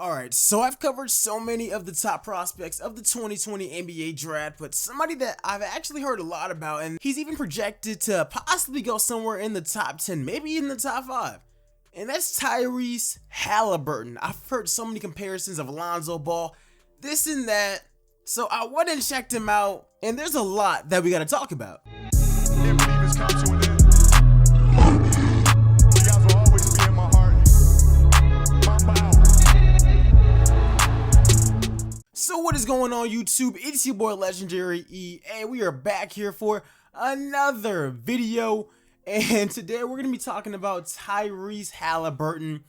Alright, so I've covered so many of the top prospects of the 2020 NBA draft, but somebody that I've actually heard a lot about, and he's even projected to possibly go somewhere in the top 10, maybe in the top 5. And that's Tyrese Haliburton. I've heard so many comparisons of Lonzo Ball, this and that, so I went and checked him out, and there's a lot that we gotta talk about. So what is going on YouTube? It's your boy LegendaryEA. We are back here for another video, and today we're going to be talking about Tyrese Haliburton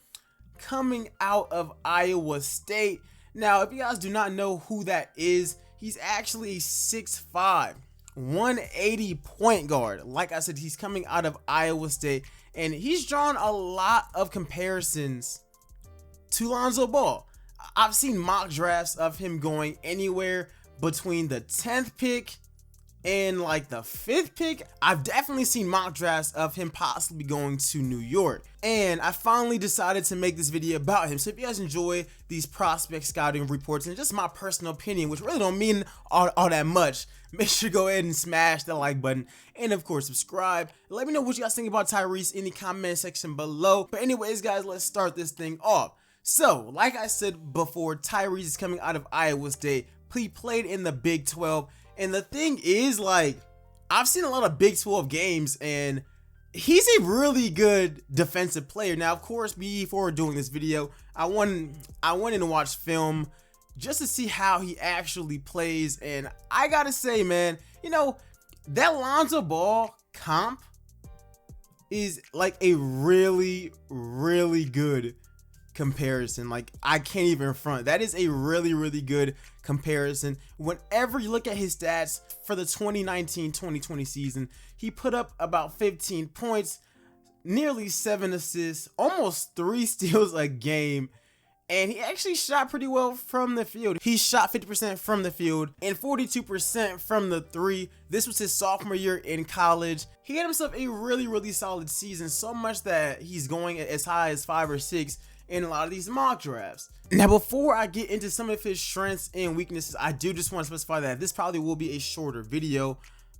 coming out of Iowa State. Now, if you guys do not know who that is, he's actually a 6'5", 180 point guard. Like I said, he's coming out of Iowa State, and he's drawn a lot of comparisons to Lonzo Ball. I've seen mock drafts of him going anywhere between the 10th pick and like the 5th pick. I've definitely seen mock drafts of him possibly going to New York. And I finally decided to make this video about him. So if you guys enjoy these prospect scouting reports and just my personal opinion, which really don't mean all that much, make sure to go ahead and smash the like button. And of course, subscribe. Let me know what you guys think about Tyrese in the comment section below. But anyways, guys, let's start this thing off. So, like I said before, Tyrese is coming out of Iowa State. He played in the Big 12. And the thing is, like, I've seen a lot of Big 12 games, and he's a really good defensive player. Now, of course, before doing this video, I went in to watch film just to see how he actually plays. And I gotta say, man, you know, that Lonzo Ball comp is like a really, really good comparison. Like, I can't even front. That is a really good comparison. Whenever you look at his stats for the 2019-2020 season, he put up about 15 points, nearly 7 assists, almost 3 steals a game, and he actually shot pretty well from the field. He shot 50% from the field and 42% from the 3. This was his sophomore year in college. He had himself a really solid season, so much that he's going as high as 5 or 6 in a lot of these mock drafts. Now, before I get into some of his strengths and weaknesses, I do just want to specify that this probably will be a shorter video.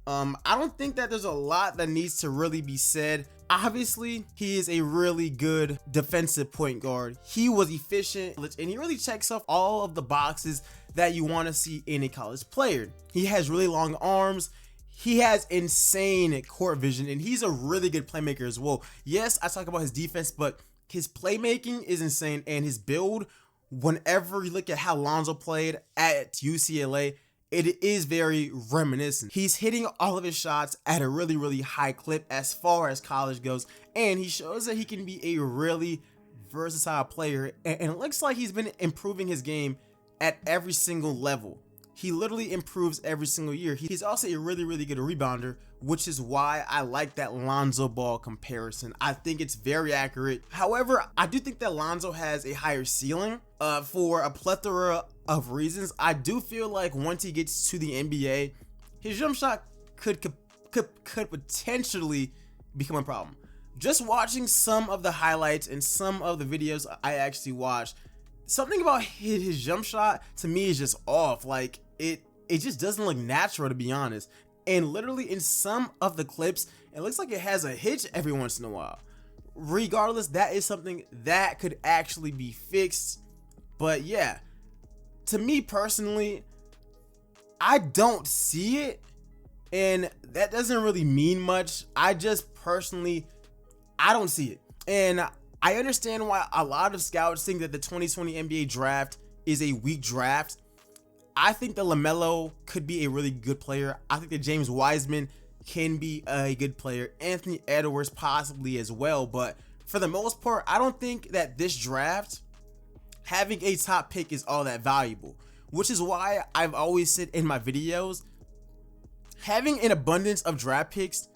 I don't think that there's a lot that needs to really be said. Obviously, he is a really good defensive point guard. He was efficient, and he really checks off all of the boxes that you want to see in a college player. He has really long arms. He has insane court vision, and he's a really good playmaker as well. Yes, I talk about his defense, but his playmaking is insane, and his build, whenever you look at how Lonzo played at UCLA, it is very reminiscent. He's hitting all of his shots at a really high clip as far as college goes, and he shows that he can be a really versatile player, and it looks like he's been improving his game at every single level. He literally improves every single year. He's also a really good rebounder, which is why I like that Lonzo Ball comparison. I think it's very accurate. However, I do think that Lonzo has a higher ceiling for a plethora of reasons. I do feel like once he gets to the NBA, his jump shot could potentially become a problem. Just watching some of the highlights and some of the videos I actually watched, something about his jump shot to me is just off. Like, it just doesn't look natural, to be honest. And literally in some of the clips, it looks like it has a hitch every once in a while. Regardless, that is something that could actually be fixed. But yeah, to me personally, I don't see it, and that doesn't really mean much. I just personally, I don't see it. And I understand why a lot of scouts think that the 2020 NBA draft is a weak draft. I think that LaMelo could be a really good player. I think that James Wiseman can be a good player. Anthony Edwards possibly as well. But for the most part, I don't think that this draft, having a top pick is all that valuable. Which is why I've always said in my videos, having an abundance of draft picks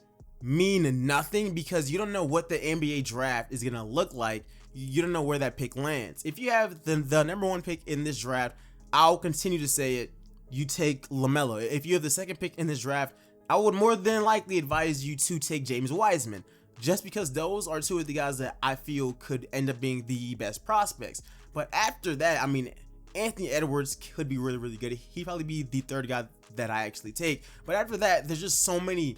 mean nothing, because you don't know what the NBA draft is going to look like. You don't know where that pick lands. If you have the number 1 pick in this draft, I'll continue to say it, you take LaMelo. If you have the 2nd pick in this draft, I would more than likely advise you to take James Wiseman, just because those are 2 of the guys that I feel could end up being the best prospects. But after that, I mean, Anthony Edwards could be really, really good. He'd probably be the third guy that I actually take. But after that, there's just so many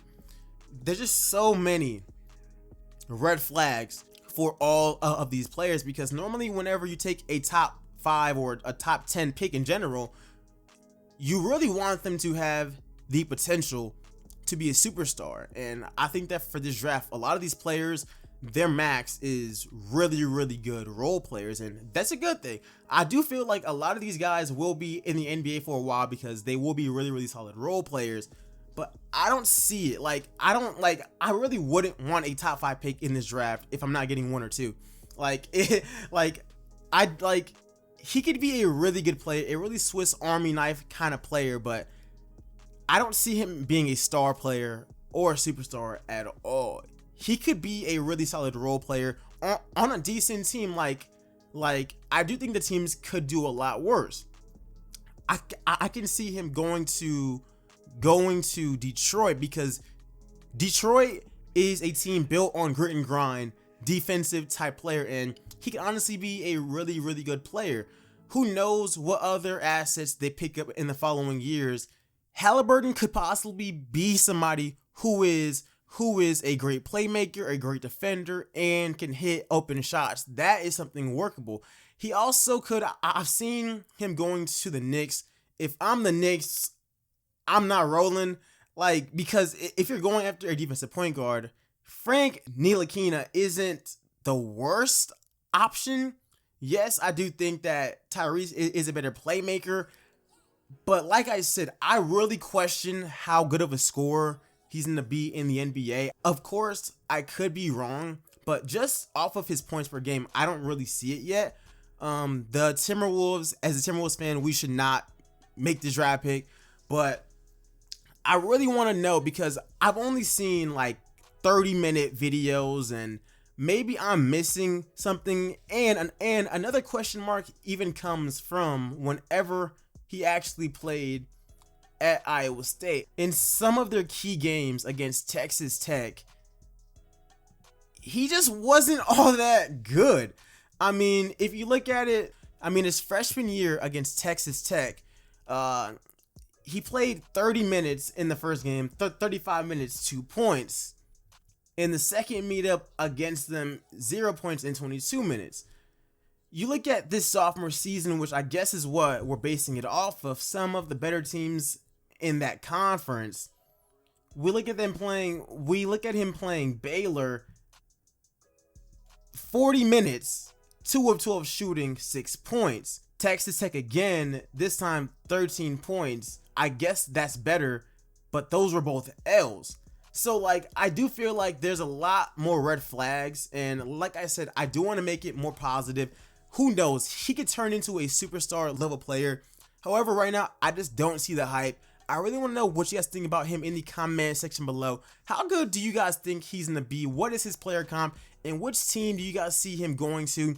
red flags for all of these players, because normally whenever you take a top 5 or a top 10 pick in general, you really want them to have the potential to be a superstar. And I think that for this draft, a lot of these players, their max is really, really good role players, and that's a good thing. I do feel like a lot of these guys will be in the NBA for a while because they will be really, really solid role players. But I don't see it. I really wouldn't want a top 5 pick in this draft if I'm not getting 1 or 2. He could be a really good player, a really Swiss Army knife kind of player, but I don't see him being a star player or a superstar at all. He could be a really solid role player on a decent team. Like I do think the teams could do a lot worse. I can see him going to Detroit, because Detroit is a team built on grit and grind, defensive type player, and he can honestly be a really, really good player. Who knows what other assets they pick up in the following years. Haliburton could possibly be somebody who is a great playmaker, a great defender, and can hit open shots. That is something workable. He also could, I've seen him going to the Knicks. If I'm the Knicks, I'm not rolling, because if you're going after a defensive point guard, Frank Ntilikina isn't the worst option. Yes, I do think that Tyrese is a better playmaker, but like I said, I really question how good of a scorer he's going to be in the NBA. Of course, I could be wrong, but just off of his points per game, I don't really see it yet. The Timberwolves, as a Timberwolves fan, we should not make this draft pick, but I really want to know, because I've only seen 30-minute videos, and maybe I'm missing something. And another question mark even comes from whenever he actually played at Iowa State. In some of their key games against Texas Tech, he just wasn't all that good. I mean, if you look at it, his freshman year against Texas Tech, he played 30 minutes in the first game, 35 minutes, 2 points. In the second meetup against them, 0 points in 22 minutes. You look at this sophomore season, which I guess is what we're basing it off of, some of the better teams in that conference. We look at him playing Baylor, 40 minutes, 2 of 12 shooting, 6 points. Texas Tech again, this time 13 points. I guess that's better, but those were both L's. So I do feel like there's a lot more red flags, and like I said, I do want to make it more positive. Who knows? He could turn into a superstar level player. However, right now, I just don't see the hype. I really want to know what you guys think about him in the comment section below. How good do you guys think he's going to be? What is his player comp? And which team do you guys see him going to?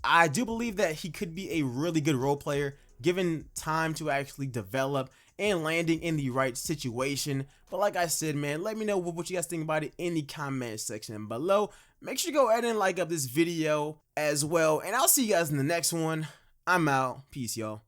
I do believe that he could be a really good role player, given time to actually develop and landing in the right situation. But like I said, man, let me know what you guys think about it in the comment section below. Make sure you go ahead and like up this video as well. And I'll see you guys in the next one. I'm out. Peace, y'all.